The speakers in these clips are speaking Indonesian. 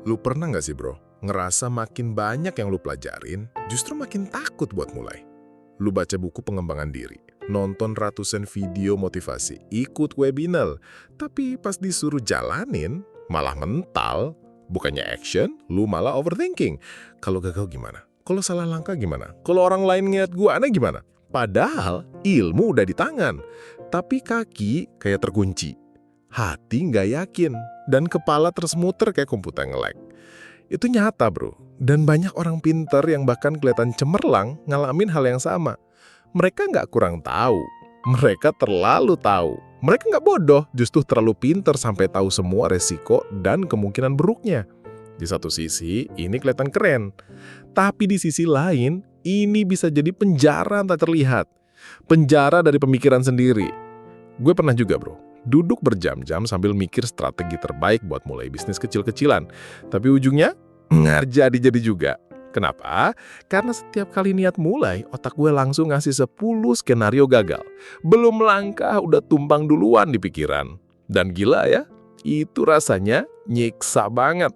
Lu pernah nggak sih bro, ngerasa makin banyak yang lu pelajarin, justru makin takut buat mulai? Lu baca buku pengembangan diri, nonton ratusan video motivasi, ikut webinar, tapi pas disuruh jalanin, malah mental, bukannya action, lu malah overthinking. Kalau gagal gimana? Kalau salah langkah gimana? Kalau orang lain ngeliat gua aneh gimana? Padahal ilmu udah di tangan, tapi kaki kayak terkunci. Hati nggak yakin, dan kepala terus muter kayak komputer nge-lag. Itu nyata bro, dan banyak orang pintar yang bahkan kelihatan cemerlang ngalamin hal yang sama. Mereka nggak kurang tahu, mereka terlalu tahu. Mereka nggak bodoh, justru terlalu pintar sampai tahu semua resiko dan kemungkinan buruknya. Di satu sisi, ini kelihatan keren. Tapi di sisi lain, ini bisa jadi penjara tak terlihat. Penjara dari pemikiran sendiri. Gue pernah juga bro, duduk berjam-jam sambil mikir strategi terbaik buat mulai bisnis kecil-kecilan. Tapi ujungnya, nggak jadi juga. Kenapa? Karena setiap kali niat mulai, otak gue langsung ngasih 10 skenario gagal. Belum langkah, udah tumpang duluan di pikiran. Dan gila ya, itu rasanya nyiksa banget.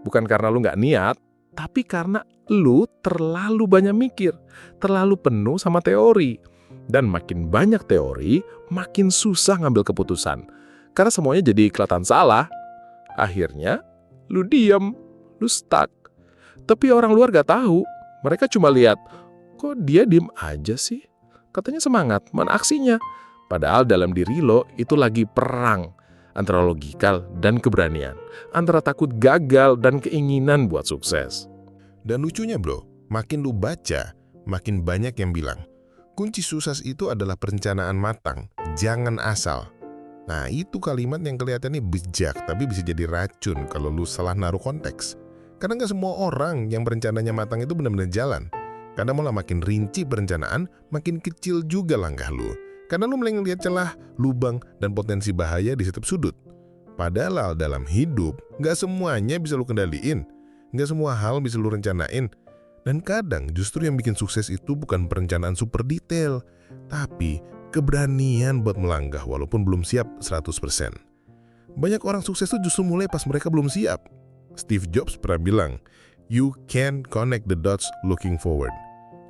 Bukan karena lu nggak niat, tapi karena lu terlalu banyak mikir, terlalu penuh sama teori. Dan makin banyak teori, makin susah ngambil keputusan. Karena semuanya jadi kelihatan salah. Akhirnya, lu diem, lu stuck. Tapi orang luar gak tahu. Mereka cuma lihat, kok dia diem aja sih? Katanya semangat, mana aksinya? Padahal dalam diri lo itu lagi perang. Antara logikal dan keberanian. Antara takut gagal dan keinginan buat sukses. Dan lucunya bro, makin lu baca, makin banyak yang bilang, kunci sukses itu adalah perencanaan matang, jangan asal. Nah itu kalimat yang kelihatannya bijak, tapi bisa jadi racun kalau lu salah naruh konteks. Karena nggak semua orang yang berencananya matang itu benar-benar jalan. Karena malah makin rinci perencanaan, makin kecil juga langkah lu. Karena lu mulai ngeliat celah, lubang, dan potensi bahaya di setiap sudut. Padahal dalam hidup, nggak semuanya bisa lu kendaliin. Nggak semua hal bisa lu rencanain. Dan kadang justru yang bikin sukses itu bukan perencanaan super detail, tapi keberanian buat melangkah walaupun belum siap 100%. Banyak orang sukses itu justru mulai pas mereka belum siap. Steve Jobs pernah bilang, "You can't connect the dots looking forward.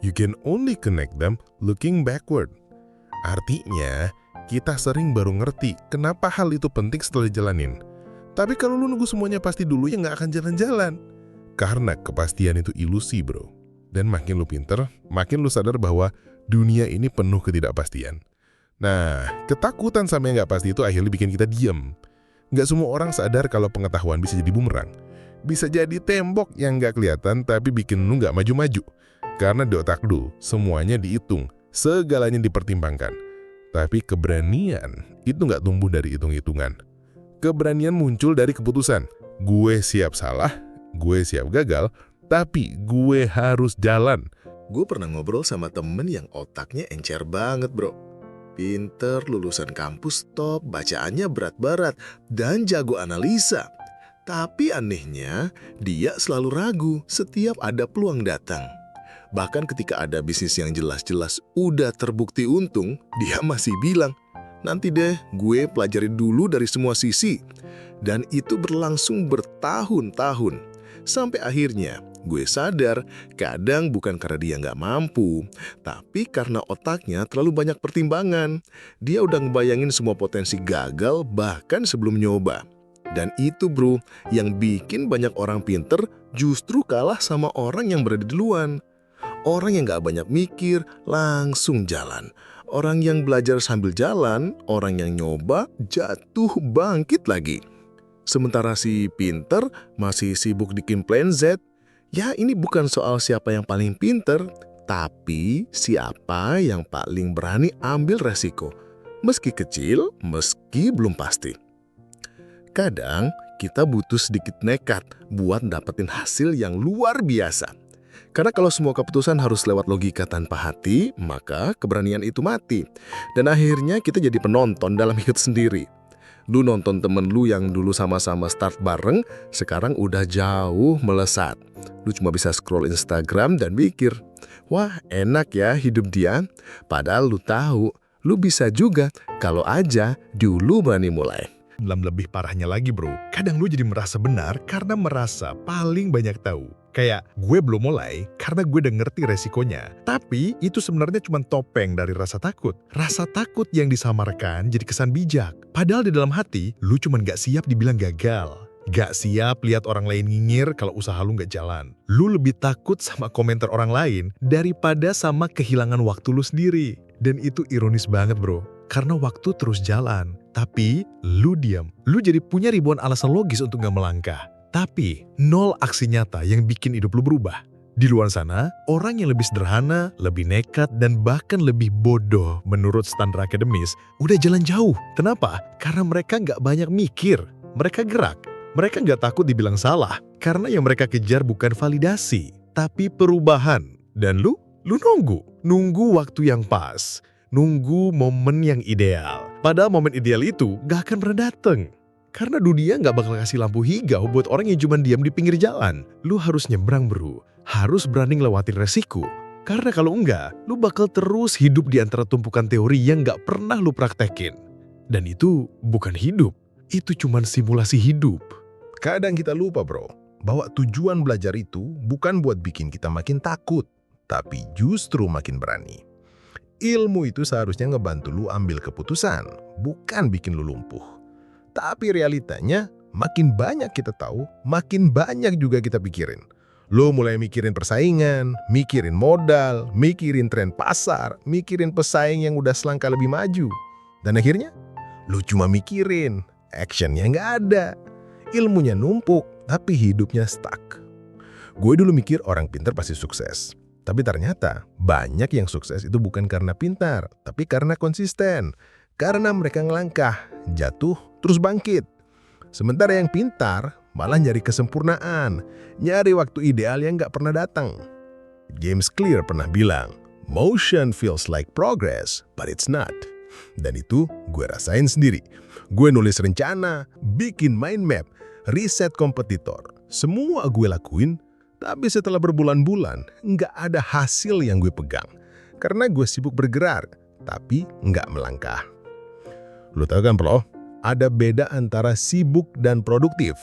You can only connect them looking backward." Artinya, kita sering baru ngerti kenapa hal itu penting setelah dijalanin. Tapi kalau lu nunggu semuanya pasti dulu ya nggak akan jalan-jalan. Karena kepastian itu ilusi bro. Dan makin lu pinter, makin lu sadar bahwa dunia ini penuh ketidakpastian. Nah, ketakutan sama yang gak pasti itu akhirnya bikin kita diam. Gak semua orang sadar kalau pengetahuan bisa jadi bumerang. Bisa jadi tembok yang gak kelihatan tapi bikin lu gak maju-maju. Karena di otak lu, semuanya dihitung, segalanya dipertimbangkan. Tapi keberanian itu gak tumbuh dari hitung-hitungan. Keberanian muncul dari keputusan. Gue siap salah, gue siap gagal, tapi gue harus jalan. Gue pernah ngobrol sama temen yang otaknya encer banget bro. Pinter, lulusan kampus top, bacaannya berat-berat, dan jago analisa. Tapi anehnya, dia selalu ragu setiap ada peluang datang. Bahkan ketika ada bisnis yang jelas-jelas udah terbukti untung, dia masih bilang, "Nanti deh, gue pelajari dulu dari semua sisi." Dan itu berlangsung bertahun-tahun. Sampai akhirnya gue sadar kadang bukan karena dia nggak mampu, tapi karena otaknya terlalu banyak pertimbangan. Dia udah ngebayangin semua potensi gagal bahkan sebelum nyoba. Dan itu bro, yang bikin banyak orang pinter justru kalah sama orang yang berada duluan. Orang yang nggak banyak mikir langsung jalan. Orang yang belajar sambil jalan, orang yang nyoba jatuh bangkit lagi. Sementara si pinter masih sibuk bikin plan Z. Ya ini bukan soal siapa yang paling pinter, tapi siapa yang paling berani ambil resiko. Meski kecil, meski belum pasti. Kadang kita butuh sedikit nekat buat dapetin hasil yang luar biasa. Karena kalau semua keputusan harus lewat logika tanpa hati, maka keberanian itu mati. Dan akhirnya kita jadi penonton dalam hidup sendiri. Lu nonton temen lu yang dulu sama-sama start bareng, sekarang udah jauh melesat. Lu cuma bisa scroll Instagram dan mikir, wah enak ya hidup dia. Padahal lu tahu, lu bisa juga kalau aja dulu berani mulai. Dan lebih parahnya lagi bro, kadang lu jadi merasa benar karena merasa paling banyak tahu. Kayak gue belum mulai karena gue udah ngerti resikonya. Tapi itu sebenarnya cuma topeng dari rasa takut. Rasa takut yang disamarkan jadi kesan bijak. Padahal di dalam hati, lu cuma gak siap dibilang gagal. Gak siap lihat orang lain nyinyir kalau usaha lu gak jalan. Lu lebih takut sama komentar orang lain daripada sama kehilangan waktu lu sendiri. Dan itu ironis banget bro. Karena waktu terus jalan, tapi lu diam. Lu jadi punya ribuan alasan logis untuk gak melangkah. Tapi nol aksi nyata yang bikin hidup lu berubah. Di luar sana, orang yang lebih sederhana, lebih nekat, dan bahkan lebih bodoh menurut standar akademis udah jalan jauh. Kenapa? Karena mereka gak banyak mikir. Mereka gerak. Mereka gak takut dibilang salah. Karena yang mereka kejar bukan validasi, tapi perubahan. Dan lu nunggu. Nunggu waktu yang pas. Nunggu momen yang ideal. Padahal momen ideal itu gak akan pernah dateng. Karena dunia gak bakal kasih lampu hijau buat orang yang cuma diam di pinggir jalan. Lu harus nyebrang bro. Harus berani ngelewatin resiko. Karena kalau enggak, lu bakal terus hidup di antara tumpukan teori yang gak pernah lu praktekin. Dan itu bukan hidup. Itu cuma simulasi hidup. Kadang kita lupa bro, bahwa tujuan belajar itu bukan buat bikin kita makin takut, tapi justru makin berani. Ilmu itu seharusnya ngebantu lu ambil keputusan, bukan bikin lu lumpuh. Tapi realitanya, makin banyak kita tahu, makin banyak juga kita pikirin. Lu mulai mikirin persaingan, mikirin modal, mikirin tren pasar, mikirin pesaing yang udah selangkah lebih maju. Dan akhirnya, lu cuma mikirin, actionnya nggak ada. Ilmunya numpuk, tapi hidupnya stuck. Gue dulu mikir orang pintar pasti sukses. Tapi ternyata banyak yang sukses itu bukan karena pintar, tapi karena konsisten. Karena mereka ngelangkah, jatuh, terus bangkit. Sementara yang pintar malah nyari kesempurnaan, nyari waktu ideal yang gak pernah datang. James Clear pernah bilang, "Motion feels like progress, but it's not." Dan itu gue rasain sendiri. Gue nulis rencana, bikin mind map, riset kompetitor. Semua gue lakuin, tapi setelah berbulan-bulan, nggak ada hasil yang gue pegang. Karena gue sibuk bergerak, tapi nggak melangkah. Lu tahu kan, bro? Ada beda antara sibuk dan produktif.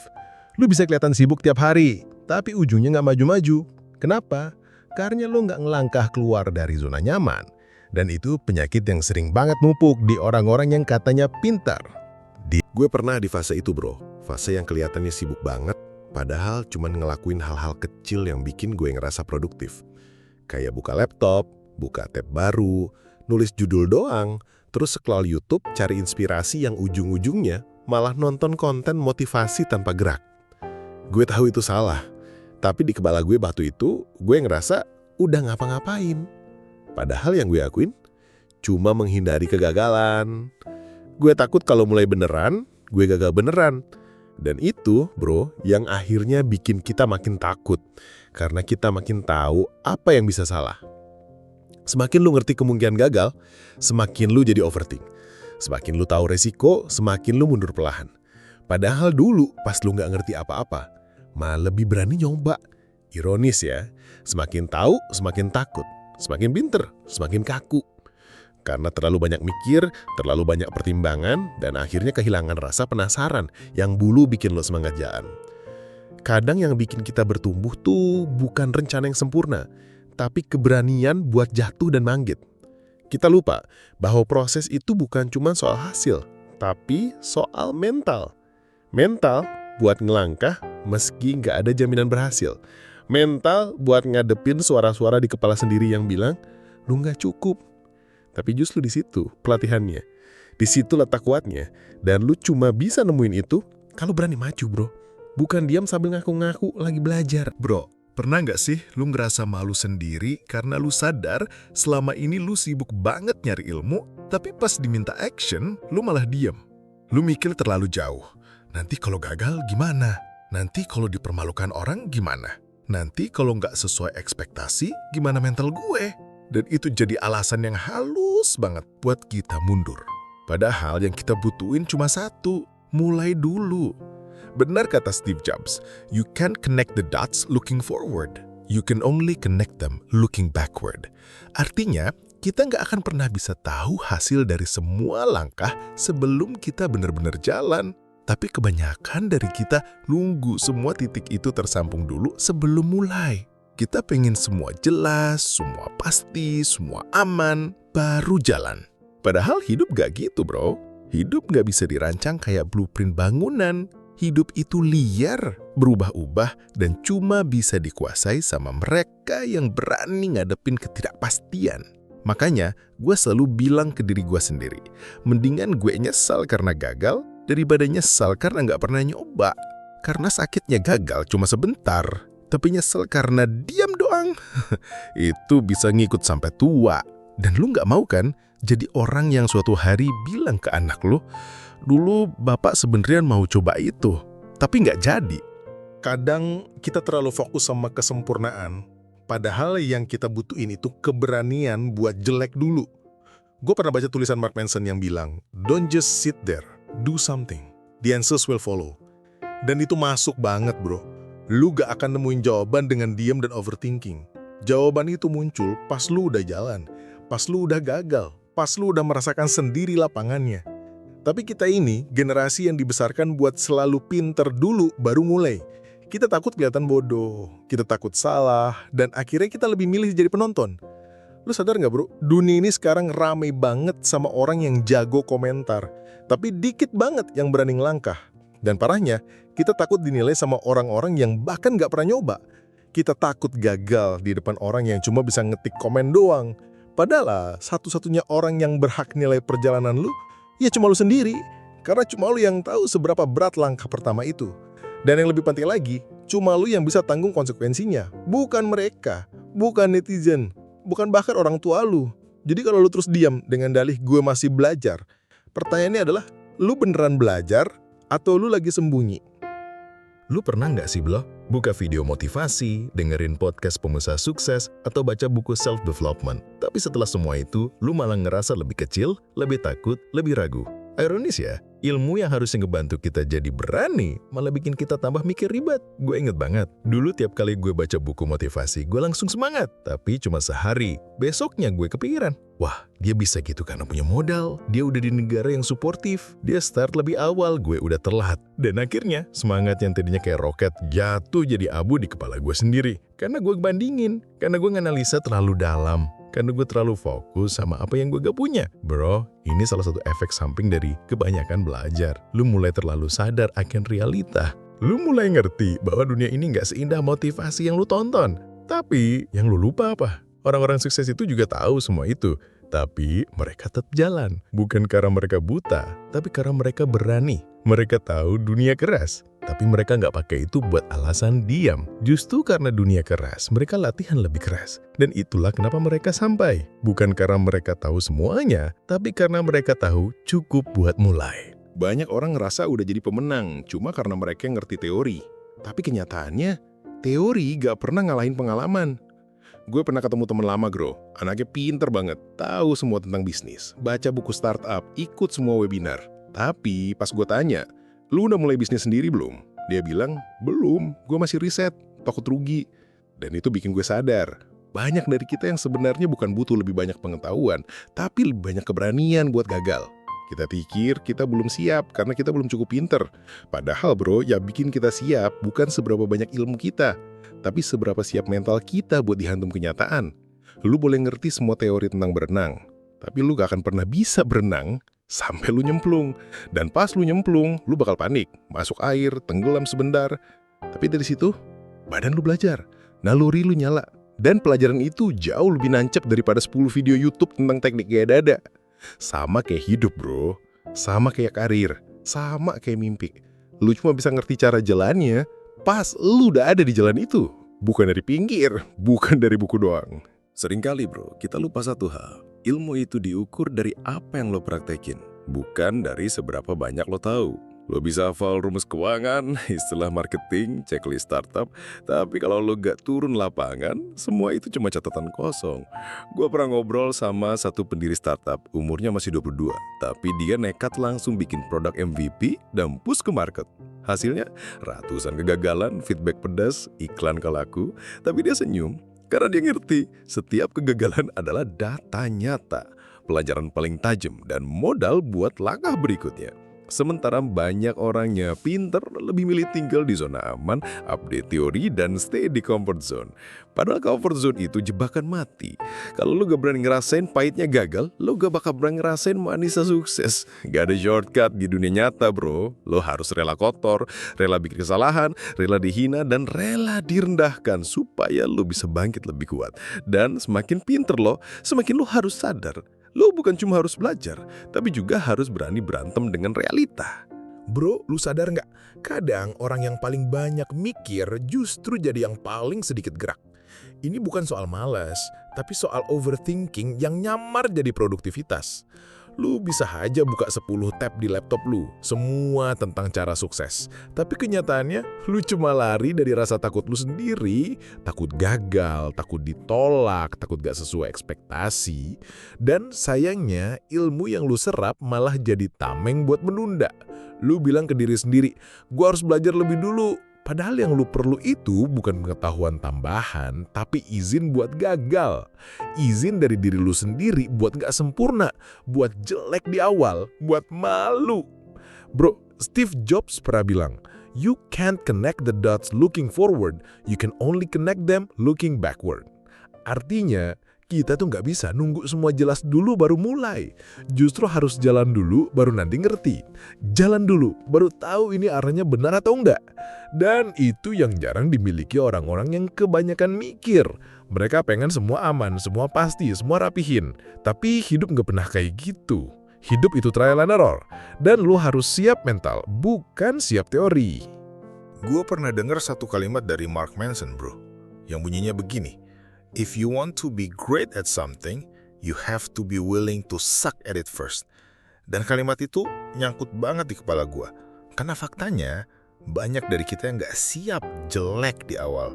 Lu bisa kelihatan sibuk tiap hari, tapi ujungnya nggak maju-maju. Kenapa? Karena lu nggak ngelangkah keluar dari zona nyaman. Dan itu penyakit yang sering banget numpuk di orang-orang yang katanya pintar. Gue pernah di fase itu bro. Fase yang kelihatannya sibuk banget, padahal cuman ngelakuin hal-hal kecil yang bikin gue ngerasa produktif. Kayak buka laptop, buka tab baru, nulis judul doang, terus scroll YouTube cari inspirasi yang ujung-ujungnya malah nonton konten motivasi tanpa gerak. Gue tahu itu salah, tapi di kepala gue waktu itu, gue ngerasa udah ngapa-ngapain. Padahal yang gue akuin cuma menghindari kegagalan. Gue takut kalau mulai beneran, gue gagal beneran. Dan itu, bro, yang akhirnya bikin kita makin takut. Karena kita makin tahu apa yang bisa salah. Semakin lu ngerti kemungkinan gagal, semakin lu jadi overthink. Semakin lu tahu resiko, semakin lu mundur perlahan. Padahal dulu, pas lu nggak ngerti apa-apa, malah lebih berani nyoba. Ironis ya, semakin tahu, semakin takut. Semakin pinter, semakin kaku. Karena terlalu banyak mikir, terlalu banyak pertimbangan, dan akhirnya kehilangan rasa penasaran yang dulu bikin lo semangat jalan. Kadang yang bikin kita bertumbuh tuh bukan rencana yang sempurna, tapi keberanian buat jatuh dan manggit. Kita lupa bahwa proses itu bukan cuma soal hasil, tapi soal mental. Mental buat ngelangkah meski nggak ada jaminan berhasil. Mental buat ngadepin suara-suara di kepala sendiri yang bilang, lu nggak cukup. Tapi justru di situ pelatihannya. Di situ letak kuatnya. Dan lu cuma bisa nemuin itu kalau berani maju, bro. Bukan diam sambil ngaku-ngaku lagi belajar. Bro, pernah nggak sih lu ngerasa malu sendiri karena lu sadar selama ini lu sibuk banget nyari ilmu, tapi pas diminta action, lu malah diam. Lu mikir terlalu jauh. Nanti kalau gagal gimana? Nanti kalau dipermalukan orang gimana? Nanti kalau nggak sesuai ekspektasi, gimana mental gue? Dan itu jadi alasan yang halus banget buat kita mundur. Padahal yang kita butuhin cuma satu, mulai dulu. Benar kata Steve Jobs, you can't connect the dots looking forward. You can only connect them looking backward. Artinya, kita nggak akan pernah bisa tahu hasil dari semua langkah sebelum kita benar-benar jalan. Tapi kebanyakan dari kita nunggu semua titik itu tersambung dulu sebelum mulai. Kita pengen semua jelas, semua pasti, semua aman, baru jalan. Padahal hidup gak gitu, bro. Hidup gak bisa dirancang kayak blueprint bangunan. Hidup itu liar, berubah-ubah, dan cuma bisa dikuasai sama mereka yang berani ngadepin ketidakpastian. Makanya, gue selalu bilang ke diri gue sendiri, mendingan gue nyesal karena gagal, daripada nyesal karena nggak pernah nyoba. Karena sakitnya gagal cuma sebentar, tapi nyesel karena diam doang. Itu bisa ngikut sampai tua. Dan lu nggak mau kan jadi orang yang suatu hari bilang ke anak lu, dulu bapak sebenarnya mau coba itu, tapi nggak jadi. Kadang kita terlalu fokus sama kesempurnaan, padahal yang kita butuhin itu keberanian buat jelek dulu. Gue pernah baca tulisan Mark Manson yang bilang, "Don't just sit there, do something. The answers will follow." Dan itu masuk banget, bro. Lu gak akan nemuin jawaban dengan diam dan overthinking. Jawaban itu muncul pas lu udah jalan, pas lu udah gagal, pas lu udah merasakan sendiri lapangannya. Tapi kita ini generasi yang dibesarkan buat selalu pinter dulu baru mulai. Kita takut kelihatan bodoh, kita takut salah, dan akhirnya kita lebih milih jadi penonton. Lu sadar nggak, bro? Dunia ini sekarang rame banget sama orang yang jago komentar, tapi dikit banget yang berani ngelangkah. Dan parahnya, kita takut dinilai sama orang-orang yang bahkan nggak pernah nyoba. Kita takut gagal di depan orang yang cuma bisa ngetik komen doang. Padahal satu-satunya orang yang berhak nilai perjalanan lu, ya cuma lu sendiri. Karena cuma lu yang tahu seberapa berat langkah pertama itu. Dan yang lebih penting lagi, cuma lu yang bisa tanggung konsekuensinya. Bukan mereka, bukan netizen, bukan bahkan orang tua lu. Jadi kalau lu terus diam dengan dalih gue masih belajar, pertanyaannya adalah, lu beneran belajar atau lu lagi sembunyi? Lu pernah nggak sih, Blo? Buka video motivasi, dengerin podcast pengusaha sukses, atau baca buku self-development. Tapi setelah semua itu, lu malah ngerasa lebih kecil, lebih takut, lebih ragu. Ironis ya, ilmu yang harusnya ngebantu kita jadi berani, malah bikin kita tambah mikir ribet. Gue inget banget, dulu tiap kali gue baca buku motivasi, gue langsung semangat. Tapi cuma sehari, besoknya gue kepikiran, wah, dia bisa gitu karena punya modal, dia udah di negara yang suportif, dia start lebih awal, gue udah telat. Dan akhirnya, semangat yang tadinya kayak roket jatuh jadi abu di kepala gue sendiri. Karena gue bandingin, karena gue nganalisa terlalu dalam. Karena gue terlalu fokus sama apa yang gue gak punya. Bro, ini salah satu efek samping dari kebanyakan belajar. Lu mulai terlalu sadar akan realita. Lu mulai ngerti bahwa dunia ini gak seindah motivasi yang lu tonton. Tapi, yang lu lupa apa? Orang-orang sukses itu juga tahu semua itu. Tapi, mereka tetap jalan. Bukan karena mereka buta, tapi karena mereka berani. Mereka tahu dunia keras. Tapi mereka nggak pakai itu buat alasan diam. Justru karena dunia keras, mereka latihan lebih keras. Dan itulah kenapa mereka sampai. Bukan karena mereka tahu semuanya, tapi karena mereka tahu cukup buat mulai. Banyak orang ngerasa udah jadi pemenang cuma karena mereka ngerti teori. Tapi kenyataannya, teori gak pernah ngalahin pengalaman. Gue pernah ketemu temen lama, bro. Anaknya pinter banget, tahu semua tentang bisnis, baca buku startup, ikut semua webinar. Tapi pas gue tanya, lu udah mulai bisnis sendiri belum? Dia bilang, belum, gue masih riset, takut rugi. Dan itu bikin gue sadar, banyak dari kita yang sebenarnya bukan butuh lebih banyak pengetahuan, tapi lebih banyak keberanian buat gagal. Kita pikir kita belum siap karena kita belum cukup pinter. Padahal bro, yang bikin kita siap bukan seberapa banyak ilmu kita, tapi seberapa siap mental kita buat dihantam kenyataan. Lu boleh ngerti semua teori tentang berenang, tapi lu gak akan pernah bisa berenang sampai lu nyemplung. Dan pas lu nyemplung, lu bakal panik, masuk air, tenggelam sebentar. Tapi dari situ, badan lu belajar, naluri lu nyala. Dan pelajaran itu jauh lebih nancep daripada 10 video YouTube tentang teknik gaya dada. Sama kayak hidup bro, sama kayak karir, sama kayak mimpi. Lu cuma bisa ngerti cara jalannya pas lu udah ada di jalan itu. Bukan dari pinggir, bukan dari buku doang. Seringkali bro, kita lupa satu hal. Ilmu itu diukur dari apa yang lo praktekin, bukan dari seberapa banyak lo tahu. Lo bisa hafal rumus keuangan, istilah marketing, checklist startup, tapi kalau lo gak turun lapangan, semua itu cuma catatan kosong. Gue pernah ngobrol sama satu pendiri startup, umurnya masih 22, tapi dia nekat langsung bikin produk MVP dan push ke market. Hasilnya, ratusan kegagalan, feedback pedas, iklan gak laku, tapi dia senyum. Karena dia ngerti, setiap kegagalan adalah data nyata, pelajaran paling tajam, dan modal buat langkah berikutnya. Sementara banyak orangnya pinter lebih milih tinggal di zona aman, update teori, dan stay di comfort zone. Padahal comfort zone itu jebakan mati. Kalau lo gak berani ngerasain pahitnya gagal, lo gak bakal berani ngerasain manisnya sukses. Gak ada shortcut di dunia nyata bro. Lo harus rela kotor, rela bikin kesalahan, rela dihina, dan rela direndahkan supaya lo bisa bangkit lebih kuat. Dan semakin pinter lo, semakin lo harus sadar. Lo bukan cuma harus belajar, tapi juga harus berani berantem dengan realita. Bro, lu sadar nggak? Kadang orang yang paling banyak mikir justru jadi yang paling sedikit gerak. Ini bukan soal malas, tapi soal overthinking yang nyamar jadi produktivitas. Lu bisa aja buka 10 tab di laptop lu, semua tentang cara sukses. Tapi kenyataannya, lu cuma lari dari rasa takut lu sendiri, takut gagal, takut ditolak, takut gak sesuai ekspektasi. Dan sayangnya, ilmu yang lu serap malah jadi tameng buat menunda. Lu bilang ke diri sendiri, gua harus belajar lebih dulu. Padahal yang lu perlu itu bukan pengetahuan tambahan, tapi izin buat gagal. Izin dari diri lu sendiri buat gak sempurna, buat jelek di awal, buat malu. Bro, Steve Jobs pernah bilang, you can't connect the dots looking forward, you can only connect them looking backward. Artinya, kita tuh nggak bisa nunggu semua jelas dulu baru mulai. Justru harus jalan dulu baru nanti ngerti. Jalan dulu baru tahu ini arahnya benar atau enggak. Dan itu yang jarang dimiliki orang-orang yang kebanyakan mikir. Mereka pengen semua aman, semua pasti, semua rapihin. Tapi hidup nggak pernah kayak gitu. Hidup itu trial and error. Dan lu harus siap mental, bukan siap teori. Gue pernah dengar satu kalimat dari Mark Manson, bro, yang bunyinya begini. If you want to be great at something, you have to be willing to suck at it first. Dan kalimat itu nyangkut banget di kepala gue. Karena faktanya, banyak dari kita yang gak siap jelek di awal.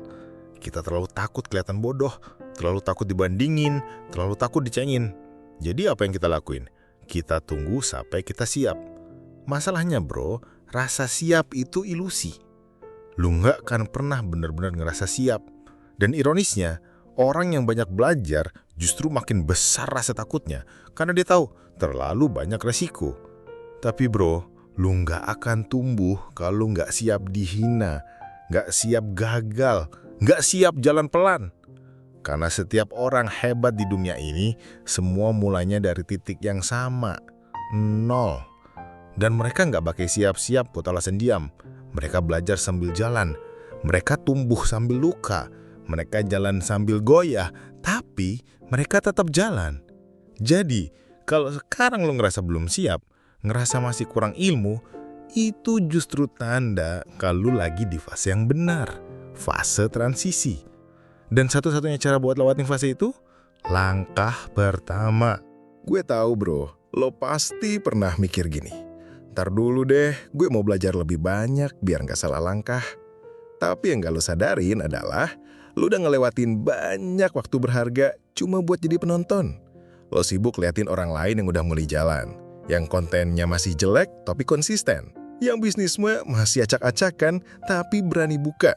Kita terlalu takut kelihatan bodoh, terlalu takut dibandingin, terlalu takut dicengin. Jadi apa yang kita lakuin? Kita tunggu sampai kita siap. Masalahnya bro, rasa siap itu ilusi. Lu gak akan pernah benar-benar ngerasa siap. Dan ironisnya, orang yang banyak belajar justru makin besar rasa takutnya karena dia tahu terlalu banyak resiko. Tapi bro, lu nggak akan tumbuh kalau nggak siap dihina, nggak siap gagal, nggak siap jalan pelan. Karena setiap orang hebat di dunia ini, semua mulainya dari titik yang sama, 0. Dan mereka nggak pakai siap-siap buat alasan diam. Mereka belajar sambil jalan, mereka tumbuh sambil luka. Mereka jalan sambil goyah, tapi mereka tetap jalan. Jadi, kalau sekarang lo ngerasa belum siap, ngerasa masih kurang ilmu, itu justru tanda kalau lo lagi di fase yang benar, fase transisi. Dan satu-satunya cara buat lewatin fase itu, langkah pertama. Gue tahu bro, lo pasti pernah mikir gini. Ntar dulu deh, gue mau belajar lebih banyak biar gak salah langkah. Tapi yang gak lo sadarin adalah, lu udah ngelewatin banyak waktu berharga cuma buat jadi penonton. Lo sibuk liatin orang lain yang udah mulai jalan. Yang kontennya masih jelek tapi konsisten. Yang bisnisnya masih acak-acakan tapi berani buka.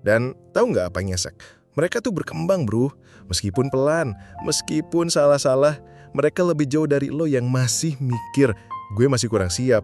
Dan tahu nggak apa yang nyesek? Mereka tuh berkembang bro. Meskipun pelan, meskipun salah-salah, mereka lebih jauh dari lo yang masih mikir, gue masih kurang siap.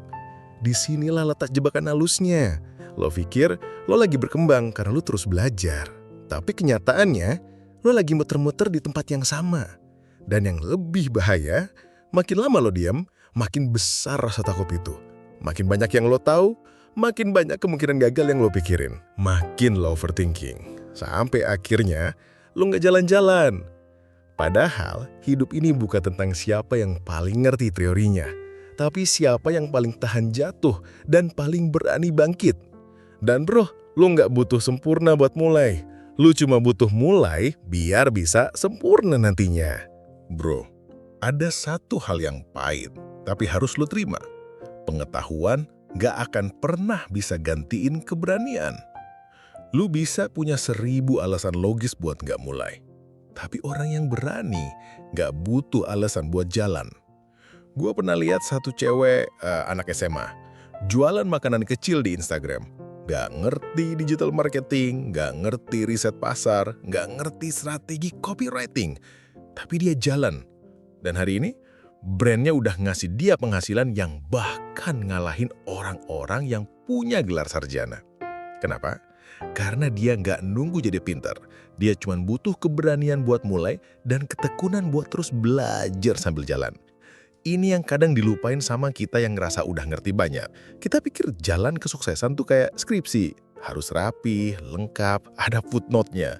Disinilah letak jebakan halusnya. Lo pikir lo lagi berkembang karena lo terus belajar. Tapi kenyataannya, lo lagi muter-muter di tempat yang sama. Dan yang lebih bahaya, makin lama lo diam, makin besar rasa takut itu. Makin banyak yang lo tahu, makin banyak kemungkinan gagal yang lo pikirin. Makin lo overthinking. Sampai akhirnya, lo nggak jalan-jalan. Padahal, hidup ini bukan tentang siapa yang paling ngerti teorinya. Tapi siapa yang paling tahan jatuh dan paling berani bangkit. Dan bro, lo nggak butuh sempurna buat mulai. Lu cuma butuh mulai biar bisa sempurna nantinya. Bro, ada satu hal yang pahit, tapi harus lu terima. Pengetahuan gak akan pernah bisa gantiin keberanian. Lu bisa punya 1000 alasan logis buat gak mulai. Tapi orang yang berani gak butuh alasan buat jalan. Gua pernah lihat satu cewek anak SMA, jualan makanan kecil di Instagram. Gak ngerti digital marketing, gak ngerti riset pasar, gak ngerti strategi copywriting. Tapi dia jalan. Dan hari ini Brandnya udah ngasih dia penghasilan yang bahkan ngalahin orang-orang yang punya gelar sarjana. Kenapa? Karena dia nggak nunggu jadi pintar. Dia cuma butuh keberanian buat mulai dan ketekunan buat terus belajar sambil jalan. Ini yang kadang dilupain sama kita yang ngerasa udah ngerti banyak. Kita pikir jalan kesuksesan tuh kayak skripsi. Harus rapi, lengkap, ada footnote-nya.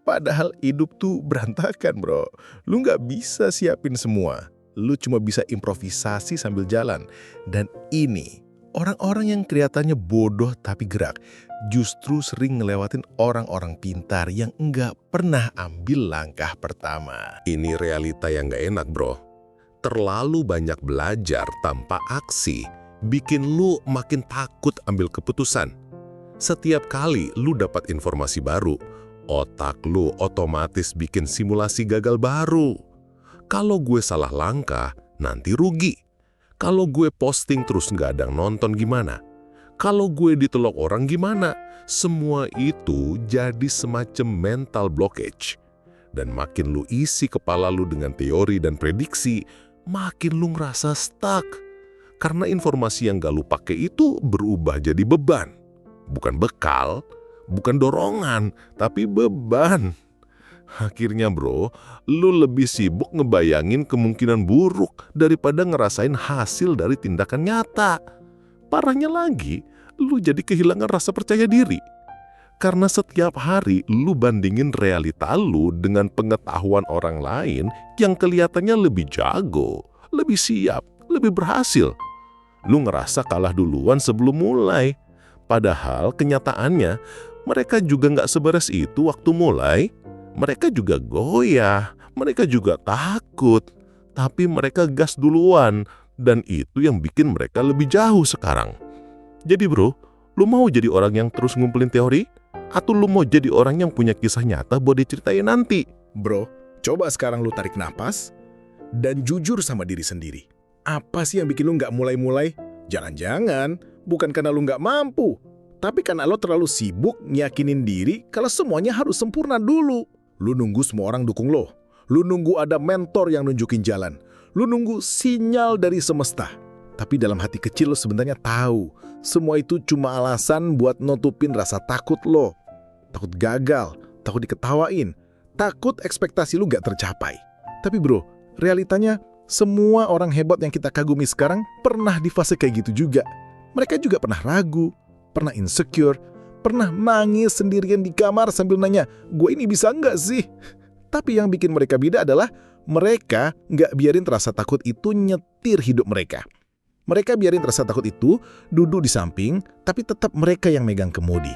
Padahal hidup tuh berantakan, bro. Lu nggak bisa siapin semua. Lu cuma bisa improvisasi sambil jalan. Dan ini, orang-orang yang kelihatannya bodoh tapi gerak, justru sering ngelewatin orang-orang pintar yang nggak pernah ambil langkah pertama. Ini realita yang nggak enak, bro. Terlalu banyak belajar tanpa aksi bikin lu makin takut ambil keputusan. Setiap kali lu dapat informasi baru, otak lu otomatis bikin simulasi gagal baru. Kalau gue salah langkah, nanti rugi. Kalau gue posting terus nggak ada yang nonton gimana? Kalau gue ditelok orang gimana? Semua itu jadi semacam mental blockage. Dan makin lu isi kepala lu dengan teori dan prediksi, makin lu ngerasa stuck. Karena informasi yang gak lu pakai itu berubah jadi beban. Bukan bekal, bukan dorongan, tapi beban. Akhirnya bro, lu lebih sibuk ngebayangin kemungkinan buruk daripada ngerasain hasil dari tindakan nyata. Parahnya lagi, lu jadi kehilangan rasa percaya diri. Karena setiap hari lu bandingin realita lu dengan pengetahuan orang lain yang kelihatannya lebih jago, lebih siap, lebih berhasil. Lu ngerasa kalah duluan sebelum mulai. Padahal kenyataannya mereka juga nggak seberes itu waktu mulai. Mereka juga goyah, mereka juga takut. Tapi mereka gas duluan dan itu yang bikin mereka lebih jauh sekarang. Jadi bro, lu mau jadi orang yang terus ngumpulin teori? Atau lu mau jadi orang yang punya kisah nyata buat diceritain nanti? Bro, coba sekarang lu tarik napas dan jujur sama diri sendiri. Apa sih yang bikin lu nggak mulai-mulai? Jangan-jangan bukan karena lu nggak mampu, tapi karena lu terlalu sibuk nyakinin diri kalau semuanya harus sempurna dulu. Lu nunggu semua orang dukung lo. Lu nunggu ada mentor yang nunjukin jalan. Lu nunggu sinyal dari semesta. Tapi dalam hati kecil lo sebenarnya tahu, semua itu cuma alasan buat nutupin rasa takut lo. Takut gagal, takut diketawain, takut ekspektasi lu gak tercapai. Tapi bro, realitanya semua orang hebat yang kita kagumi sekarang pernah di fase kayak gitu juga. Mereka juga pernah ragu, pernah insecure, pernah nangis sendirian di kamar sambil nanya, gue ini bisa nggak sih? Tapi yang bikin mereka beda adalah mereka nggak biarin rasa takut itu nyetir hidup mereka. Mereka biarin rasa takut itu duduk di samping, tapi tetap mereka yang megang kemudi.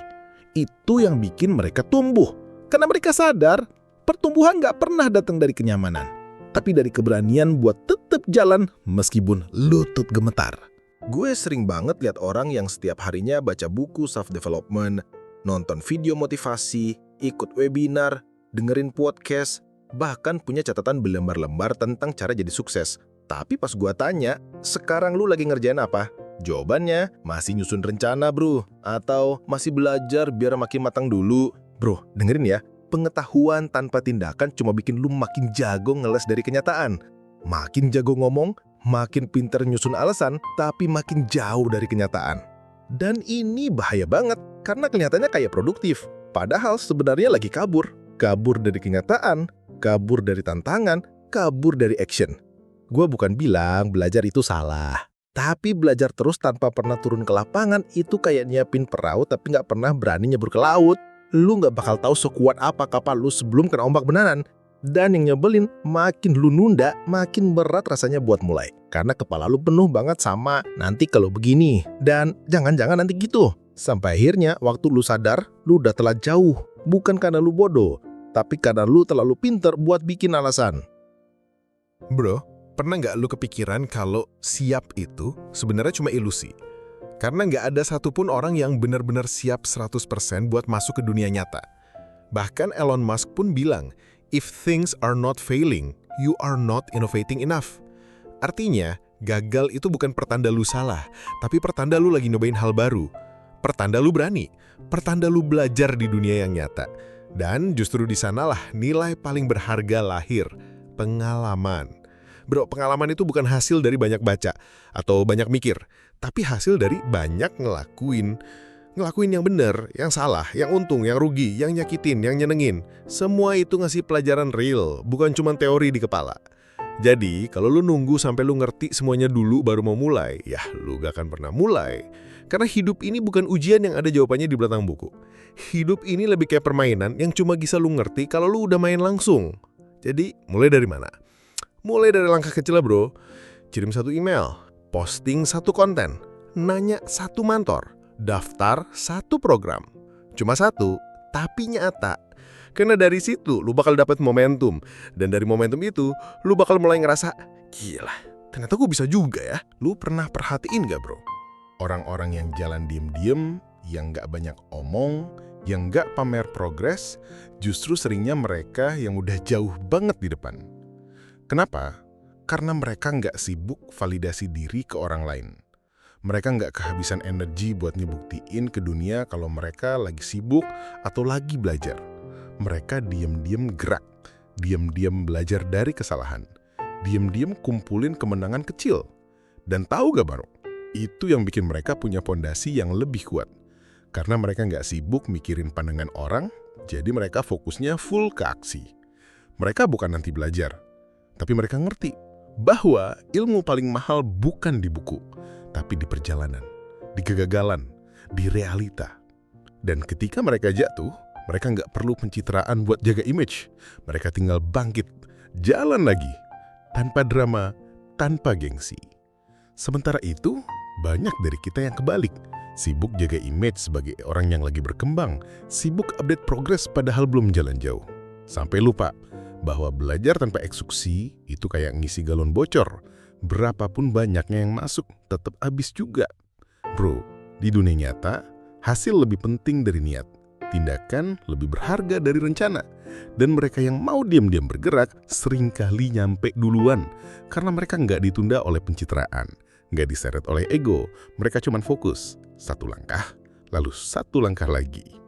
Itu yang bikin mereka tumbuh. Karena mereka sadar, pertumbuhan nggak pernah datang dari kenyamanan, tapi dari keberanian buat tetap jalan meskipun lutut gemetar. Gue sering banget lihat orang yang setiap harinya baca buku self-development, nonton video motivasi, ikut webinar, dengerin podcast, bahkan punya catatan berlembar-lembar tentang cara jadi sukses. Tapi pas gue tanya, sekarang lu lagi ngerjain apa? Jawabannya, masih nyusun rencana bro, atau masih belajar biar makin matang dulu. Bro, dengerin ya, pengetahuan tanpa tindakan cuma bikin lu makin jago ngeles dari kenyataan. Makin jago ngomong, makin pinter nyusun alasan, tapi makin jauh dari kenyataan. Dan ini bahaya banget, karena kelihatannya kayak produktif. Padahal sebenarnya lagi kabur. Kabur dari kenyataan, kabur dari tantangan, kabur dari action. Gue bukan bilang belajar itu salah. Tapi belajar terus tanpa pernah turun ke lapangan itu kayak nyiapin perahu tapi nggak pernah berani nyebur ke laut. Lu nggak bakal tahu sekuat apa kapal lu sebelum kena ombak beneran. Dan yang nyebelin, makin lu nunda, makin berat rasanya buat mulai. Karena kepala lu penuh banget sama nanti kalau begini. Dan jangan-jangan nanti gitu. Sampai akhirnya waktu lu sadar, lu udah telah jauh. Bukan karena lu bodoh, tapi karena lu terlalu pinter buat bikin alasan. Bro, pernah nggak lu kepikiran kalau siap itu sebenarnya cuma ilusi? Karena nggak ada satupun orang yang benar-benar siap 100% buat masuk ke dunia nyata. Bahkan Elon Musk pun bilang, if things are not failing, you are not innovating enough. Artinya, gagal itu bukan pertanda lu salah, tapi pertanda lu lagi nyobain hal baru. Pertanda lu berani, pertanda lu belajar di dunia yang nyata. Dan justru di sanalah nilai paling berharga lahir, pengalaman. Bro, pengalaman itu bukan hasil dari banyak baca atau banyak mikir, tapi hasil dari banyak ngelakuin. Ngelakuin yang benar, yang salah, yang untung, yang rugi, yang nyakitin, yang nyenengin. Semua itu ngasih pelajaran real, bukan cuma teori di kepala. Jadi, kalau lu nunggu sampai lu ngerti semuanya dulu baru mau mulai, ya lu gak akan pernah mulai. Karena hidup ini bukan ujian yang ada jawabannya di belakang buku. Hidup ini lebih kayak permainan yang cuma bisa lu ngerti kalau lu udah main langsung. Jadi, mulai dari mana? Mulai dari langkah kecil lah bro. Kirim satu email, posting satu konten, nanya satu mentor, daftar satu program. Cuma satu, tapi nyata. Karena dari situ lu bakal dapat momentum. Dan dari momentum itu, lu bakal mulai ngerasa, gila, ternyata gue bisa juga ya. Lu pernah perhatiin gak bro? Orang-orang yang jalan diem-diem, yang gak banyak omong, yang gak pamer progres, justru seringnya mereka yang udah jauh banget di depan. Kenapa? Karena mereka nggak sibuk validasi diri ke orang lain. Mereka nggak kehabisan energi buat ngebuktiin ke dunia kalau mereka lagi sibuk atau lagi belajar. Mereka diam-diam gerak, diam-diam belajar dari kesalahan, diam-diam kumpulin kemenangan kecil. Dan tahu gak baru? Itu yang bikin mereka punya fondasi yang lebih kuat. Karena mereka nggak sibuk mikirin pandangan orang, jadi mereka fokusnya full ke aksi. Mereka bukan nanti belajar, tapi mereka ngerti bahwa ilmu paling mahal bukan di buku, tapi di perjalanan, di kegagalan, di realita. Dan ketika mereka jatuh, mereka nggak perlu pencitraan buat jaga image. Mereka tinggal bangkit, jalan lagi, tanpa drama, tanpa gengsi. Sementara itu, banyak dari kita yang kebalik. Sibuk jaga image sebagai orang yang lagi berkembang, sibuk update progres padahal belum jalan jauh. Sampai lupa bahwa belajar tanpa eksekusi itu kayak ngisi galon bocor. Berapapun banyaknya yang masuk, tetap habis juga. Bro, di dunia nyata, hasil lebih penting dari niat. Tindakan lebih berharga dari rencana. Dan mereka yang mau diam-diam bergerak seringkali nyampe duluan. Karena mereka nggak ditunda oleh pencitraan, nggak diseret oleh ego. Mereka cuma fokus. Satu langkah, lalu satu langkah lagi.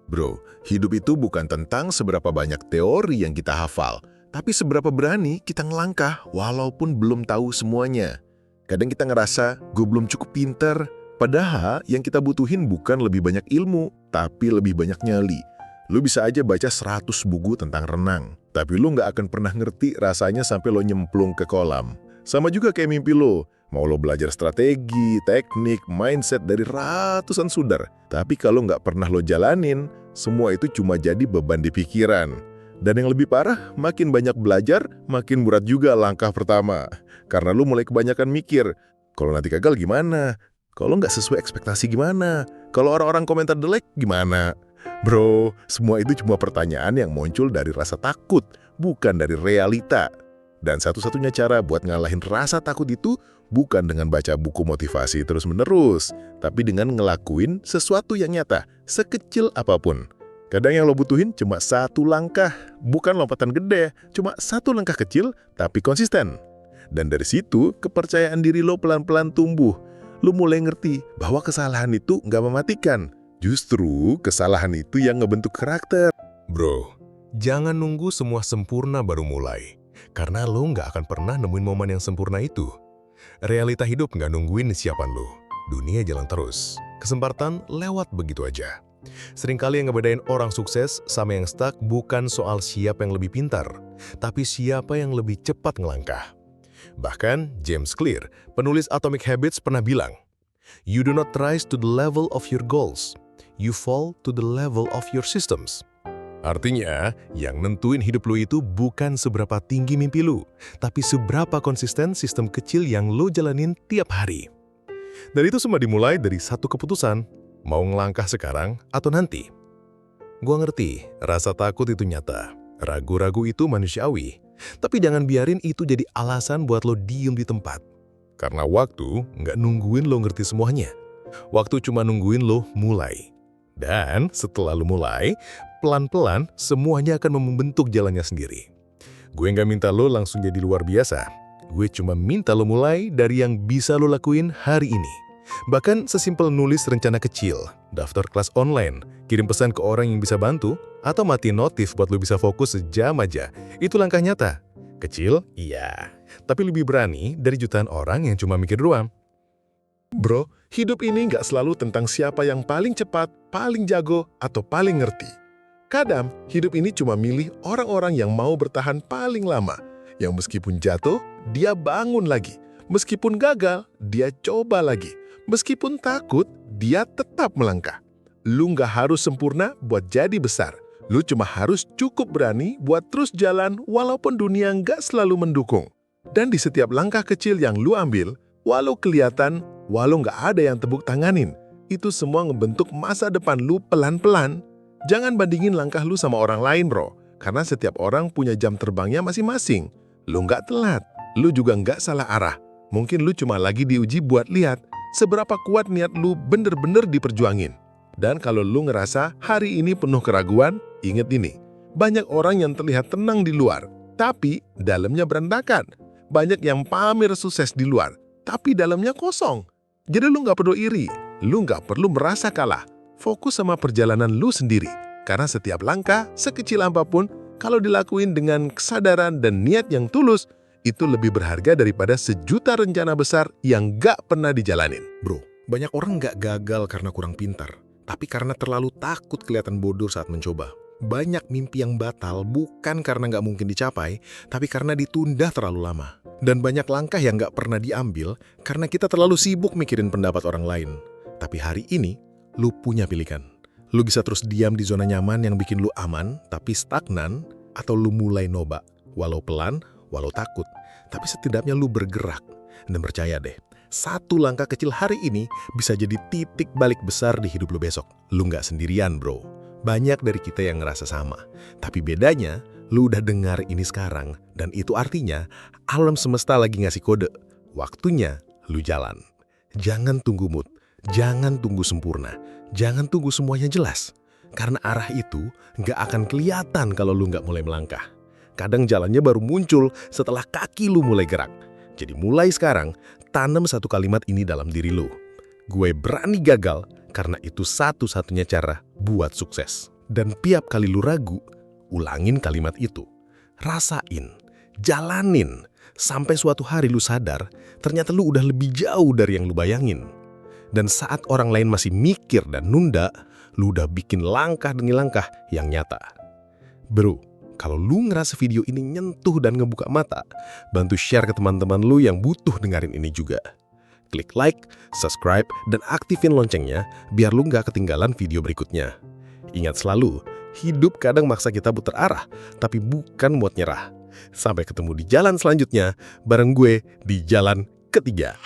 Bro, hidup itu bukan tentang seberapa banyak teori yang kita hafal, tapi seberapa berani kita ngelangkah walaupun belum tahu semuanya. Kadang kita ngerasa, gue belum cukup pinter, padahal yang kita butuhin bukan lebih banyak ilmu, tapi lebih banyak nyali. Lu bisa aja baca 100 buku tentang renang, tapi lu nggak akan pernah ngerti rasanya sampai lo nyemplung ke kolam. Sama juga kayak mimpi lo. Mau lo belajar strategi, teknik, mindset dari ratusan sudar. Tapi kalau nggak pernah lo jalanin, semua itu cuma jadi beban di pikiran. Dan yang lebih parah, makin banyak belajar, makin berat juga langkah pertama. Karena lo mulai kebanyakan mikir, kalau nanti gagal gimana? Kalau nggak sesuai ekspektasi gimana? Kalau orang-orang komentar jelek gimana? Bro, semua itu cuma pertanyaan yang muncul dari rasa takut, bukan dari realita. Dan satu-satunya cara buat ngalahin rasa takut itu bukan dengan baca buku motivasi terus-menerus, tapi dengan ngelakuin sesuatu yang nyata, sekecil apapun. Kadang yang lo butuhin cuma satu langkah, bukan lompatan gede, cuma satu langkah kecil tapi konsisten. Dan dari situ, kepercayaan diri lo pelan-pelan tumbuh. Lo mulai ngerti bahwa kesalahan itu nggak mematikan. Justru kesalahan itu yang ngebentuk karakter. Bro, jangan nunggu semua sempurna baru mulai. Karena lo nggak akan pernah nemuin momen yang sempurna itu. Realita hidup nggak nungguin siapan lo. Dunia jalan terus. Kesempatan lewat begitu aja. Seringkali yang ngebedain orang sukses sama yang stuck bukan soal siapa yang lebih pintar, tapi siapa yang lebih cepat ngelangkah. Bahkan James Clear, penulis Atomic Habits pernah bilang, "You do not rise to the level of your goals. You fall to the level of your systems." Artinya, yang nentuin hidup lo itu bukan seberapa tinggi mimpi lo, tapi seberapa konsisten sistem kecil yang lo jalanin tiap hari. Dan itu semua dimulai dari satu keputusan, mau ngelangkah sekarang atau nanti. Gua ngerti, rasa takut itu nyata, ragu-ragu itu manusiawi, tapi jangan biarin itu jadi alasan buat lo diem di tempat. Karena waktu nggak nungguin lo ngerti semuanya. Waktu cuma nungguin lo mulai. Dan setelah lo mulai, pelan-pelan semuanya akan membentuk jalannya sendiri. Gue nggak minta lo langsung jadi luar biasa. Gue cuma minta lo mulai dari yang bisa lo lakuin hari ini. Bahkan sesimpel nulis rencana kecil, daftar kelas online, kirim pesan ke orang yang bisa bantu, atau matiin notif buat lo bisa fokus sejam aja. Itu langkah nyata. Kecil, iya. Tapi lebih berani dari jutaan orang yang cuma mikir doang. Bro, hidup ini nggak selalu tentang siapa yang paling cepat, paling jago, atau paling ngerti. Kadang, hidup ini cuma milih orang-orang yang mau bertahan paling lama. Yang meskipun jatuh, dia bangun lagi. Meskipun gagal, dia coba lagi. Meskipun takut, dia tetap melangkah. Lu nggak harus sempurna buat jadi besar. Lu cuma harus cukup berani buat terus jalan walaupun dunia nggak selalu mendukung. Dan di setiap langkah kecil yang lu ambil, walau kelihatan, walau nggak ada yang tepuk tanganin, itu semua ngebentuk masa depan lu pelan-pelan. Jangan bandingin langkah lu sama orang lain, bro. Karena setiap orang punya jam terbangnya masing-masing. Lu nggak telat, lu juga nggak salah arah. Mungkin lu cuma lagi diuji buat lihat seberapa kuat niat lu bener-bener diperjuangin. Dan kalau lu ngerasa hari ini penuh keraguan, inget ini. Banyak orang yang terlihat tenang di luar, tapi dalamnya berantakan. Banyak yang pamer sukses di luar, tapi dalamnya kosong. Jadi lu nggak perlu iri, lu nggak perlu merasa kalah. Fokus sama perjalanan lu sendiri. Karena setiap langkah, sekecil apapun, kalau dilakuin dengan kesadaran dan niat yang tulus, itu lebih berharga daripada sejuta rencana besar yang nggak pernah dijalanin. Bro, banyak orang nggak gagal karena kurang pintar, tapi karena terlalu takut kelihatan bodoh saat mencoba. Banyak mimpi yang batal bukan karena nggak mungkin dicapai, tapi karena ditunda terlalu lama. Dan banyak langkah yang nggak pernah diambil karena kita terlalu sibuk mikirin pendapat orang lain. Tapi hari ini, lu punya pilihan. Lu bisa terus diam di zona nyaman yang bikin lu aman, tapi stagnan, atau lu mulai noba, walau pelan, walau takut. Tapi setidaknya lu bergerak. Dan percaya deh, satu langkah kecil hari ini bisa jadi titik balik besar di hidup lu besok. Lu nggak sendirian, bro. Banyak dari kita yang ngerasa sama. Tapi bedanya, lu udah dengar ini sekarang. Dan itu artinya, alam semesta lagi ngasih kode. Waktunya lu jalan. Jangan tunggu mood. Jangan tunggu sempurna. Jangan tunggu semuanya jelas. Karena arah itu nggak akan kelihatan kalau lu nggak mulai melangkah. Kadang jalannya baru muncul setelah kaki lu mulai gerak. Jadi mulai sekarang, tanam satu kalimat ini dalam diri lu. Gue berani gagal karena itu satu-satunya cara buat sukses. Dan tiap kali lu ragu, ulangin kalimat itu. Rasain, jalanin, sampai suatu hari lu sadar, ternyata lu udah lebih jauh dari yang lu bayangin. Dan saat orang lain masih mikir dan nunda, lu udah bikin langkah demi langkah yang nyata. Bro, kalau lu ngerasa video ini nyentuh dan ngebuka mata, bantu share ke teman-teman lu yang butuh dengerin ini juga. Klik like, subscribe, dan aktifin loncengnya biar lu nggak ketinggalan video berikutnya. Ingat selalu, hidup kadang maksa kita putar arah, tapi bukan buat nyerah. Sampai ketemu di jalan selanjutnya, bareng gue di jalan ketiga.